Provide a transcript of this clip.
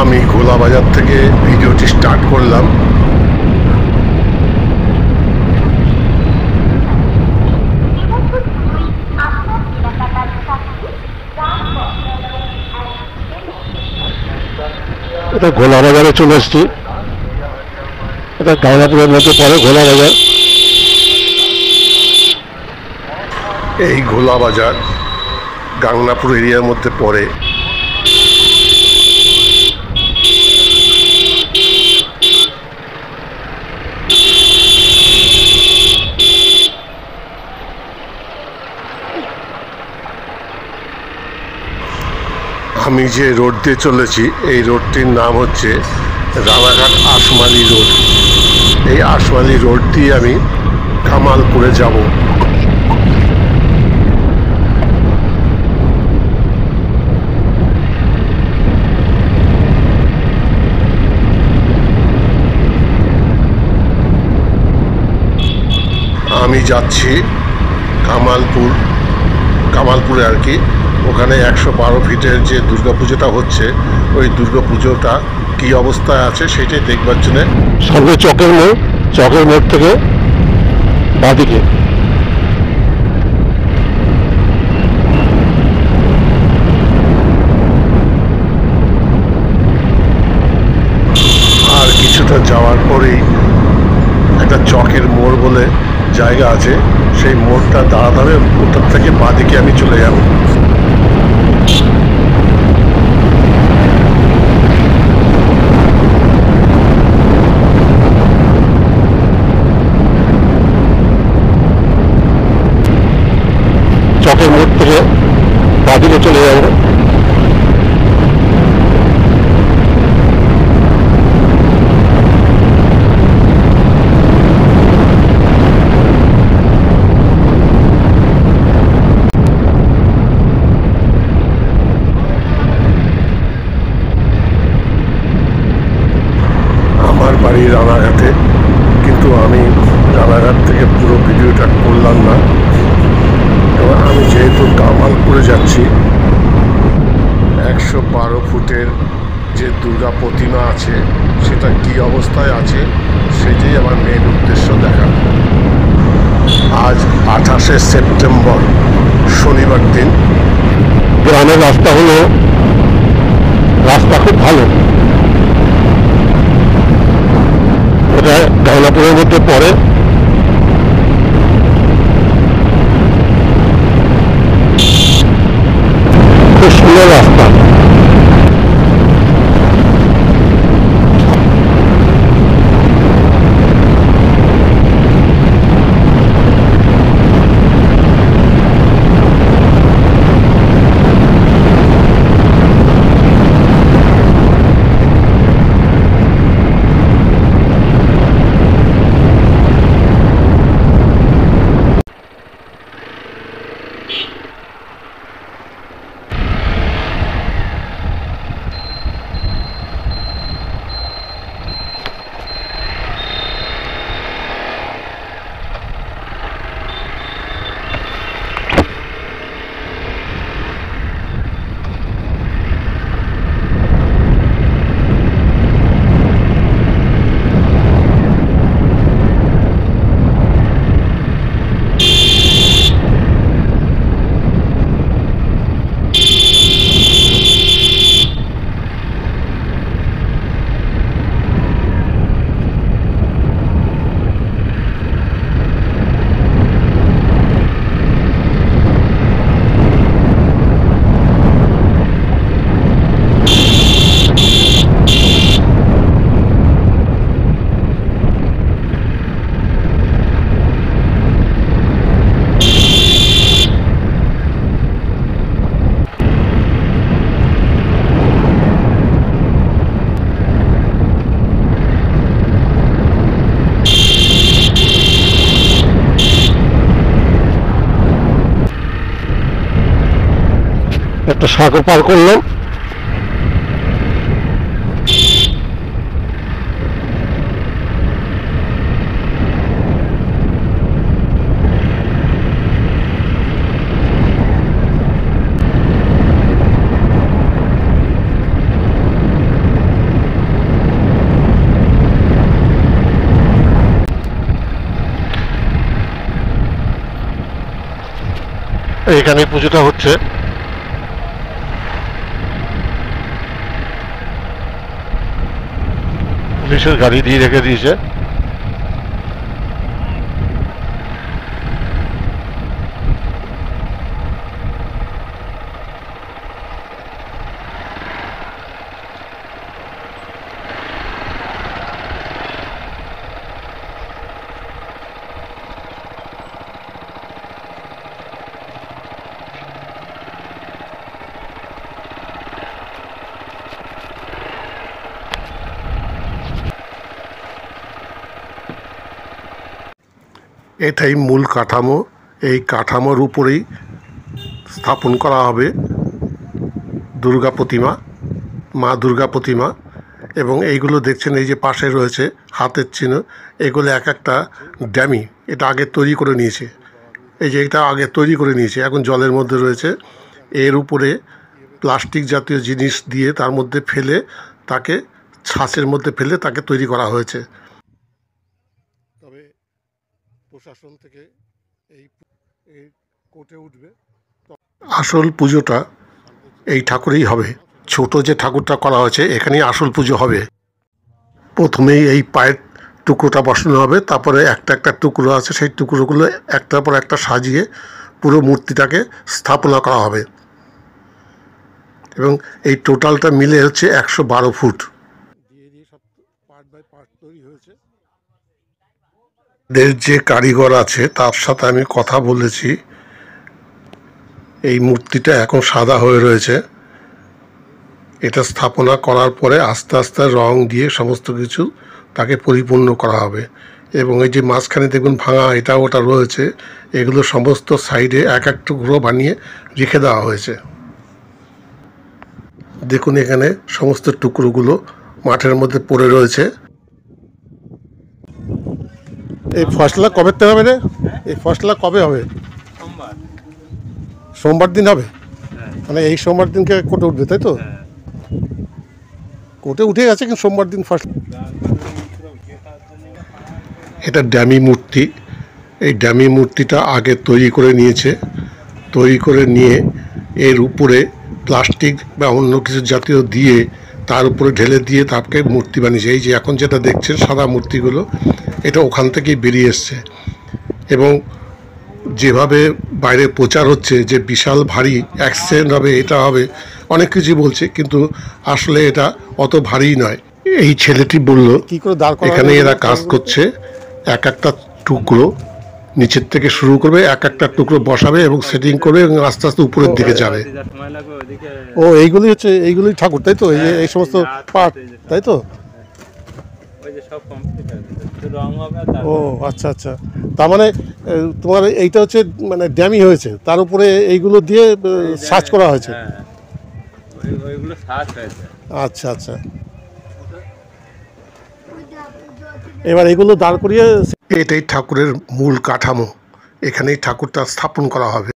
আমি গোলা বাজার থেকে ভিডিওটি স্টার্ট করলাম। এটা গোলা বাজারে চলে এসেছি। এটা গাংনাপুরের মধ্যে পড়ে গোলা বাজার। এই গোলা বাজার গাংনাপুর এরিয়ার মধ্যে পড়ে। আমি যে রোড দিয়ে চলেছি এই রোডটির নাম হচ্ছে রানাঘাট আশমালি রোড। এই আশমালি রোড দিয়ে আমি কামালপুরে যাব। আমি যাচ্ছি কামালপুরে আর কি। ওখানে 112 ফিটের যে দুর্গাপুজোটা হচ্ছে ওই দুর্গাপুজোটা কী অবস্থায় আছে সেটাই দেখবার জন্য সামনে চকের মোড় থেকে বাঁদিকে। আর কিছুটা যাওয়ার পরেই একটা চকের মোড় বলে জায়গা আছে, সেই মোড়টা দাঁড়াতে ওটার থেকে বাঁদিকে আমি চলে যাব। চকের মোড় থেকে বাঁদিকে চলে যাব। আমার বাড়ি রানাঘাটে, কিন্তু আমি রানাঘাট থেকে পুরো ভিডিওটা করলাম না। এবার আমি যেহেতু কামালপুরে যাচ্ছি, 112 ফুটের যে দুর্গা প্রতিমা আছে সেটা কী অবস্থায় আছে সেটাই আমার মেন উদ্দেশ্য দেখা। আজ 28শে সেপ্টেম্বর শনিবার দিন। গ্রামের রাস্তা খুব ভালো। এটা গাংনাপুরের মধ্যে পড়ে। খুব সুন্দর রাস্তা। একটা সাঁকো পার করলাম। এখানে পুজোটা হচ্ছে। পুলিশের গাড়ি দিয়ে রেখে দিয়েছে। এটাই মূল কাঠামো। এই কাঠামোর উপরেই স্থাপন করা হবে দুর্গা প্রতিমা, মা দুর্গা প্রতিমা। এবং এইগুলো দেখছেন, এই যে পাশে রয়েছে হাতের চিহ্ন, এগুলো এক একটা ড্যামি। এটা আগে তৈরি করে নিয়েছে, এই যে এটা আগে তৈরি করে নিয়েছে, এখন জলের মধ্যে রয়েছে। এর উপরে প্লাস্টিক জাতীয় জিনিস দিয়ে তার মধ্যে ফেলে, তাকে ছাঁচের মধ্যে ফেলে তাকে তৈরি করা হয়েছে। তবে প্রশাসন থেকে এই কোর্টে উঠবে। আসল পুজোটা এই ঠাকুরেই হবে। ছোট যে ঠাকুরটা করা হয়েছে এখানেই আসল পুজো হবে। প্রথমেই এই পায়ের টুকরোটা বসানো হবে, তারপরে একটা একটা টুকরো আছে, সেই টুকরোগুলো একটার পর একটা সাজিয়ে পুরো মূর্তিটাকে স্থাপনা করা হবে। এবং এই টোটালটা মিলে হচ্ছে 112 ফুট। এদের যে কারিগর আছে তার সাথে আমি কথা বলেছি। এই মূর্তিটা এখন সাদা হয়ে রয়েছে। এটা স্থাপনা করার পরে আস্তে আস্তে রং দিয়ে সমস্ত কিছু তাকে পরিপূর্ণ করা হবে। এবং এই যে মাঝখানে দেখুন ভাঙা এটা ওটা রয়েছে, এগুলো সমস্ত সাইডে এক এক টুকরো বানিয়ে রেখে দেওয়া হয়েছে। দেখুন এখানে সমস্ত টুকরোগুলো মাঠের মধ্যে পড়ে রয়েছে। এই ফসলা কবে থেকে হবে রে? এই ফসলা কবে হবে? সোমবার দিন হবে। মানে এই সোমবার দিনকে কোর্টে উঠবে, তাই তো? কোর্টে উঠে গেছে, কিন্তু সোমবার দিন ফার্স্ট। এটা ড্যামি মূর্তি। এই ড্যামি মূর্তিটা আগে তৈরি করে নিয়েছে। তৈরি করে নিয়ে এর উপরে প্লাস্টিক বা অন্য কিছু জাতীয় দিয়ে তার উপরে ঢেলে দিয়ে তাকে মূর্তি বানিয়েছে। এই যে এখন যেটা দেখছেন সাদা মূর্তিগুলো, এটা ওখান থেকেই বেরিয়ে এসছে। এবং যেভাবে বাইরে প্রচার হচ্ছে যে বিশাল ভারী অ্যাক্সিডেন্ট হবে, এটা হবে, অনেক কিছু বলছে, কিন্তু আসলে এটা অত ভারী নয়। এই ছেলেটি বলল এখানে এরা কাজ করছে, এক একটা টুকরো নিচের থেকে শুরু করবে, এক একটা টুকরো বসাবে এবং সেটিং করবে এবং আস্তে আস্তে উপরের দিকে যাবে। ও এইগুলি হচ্ছে, এইগুলি ঠাকুর, তাই তো? এই সমস্ত পার্ট, তাই তো? ও আচ্ছা আচ্ছা। তার মানে তোমার এইটা হচ্ছে মানে ড্যামি হয়েছে, তার উপরে এইগুলো দিয়ে সার্চ করা হয়েছে। আচ্ছা আচ্ছা। এবার এগুলো দাঁড় করিয়ে, এটাই ঠাকুরের মূল কাঠামো, এখানেই ঠাকুরটা স্থাপন করা হবে।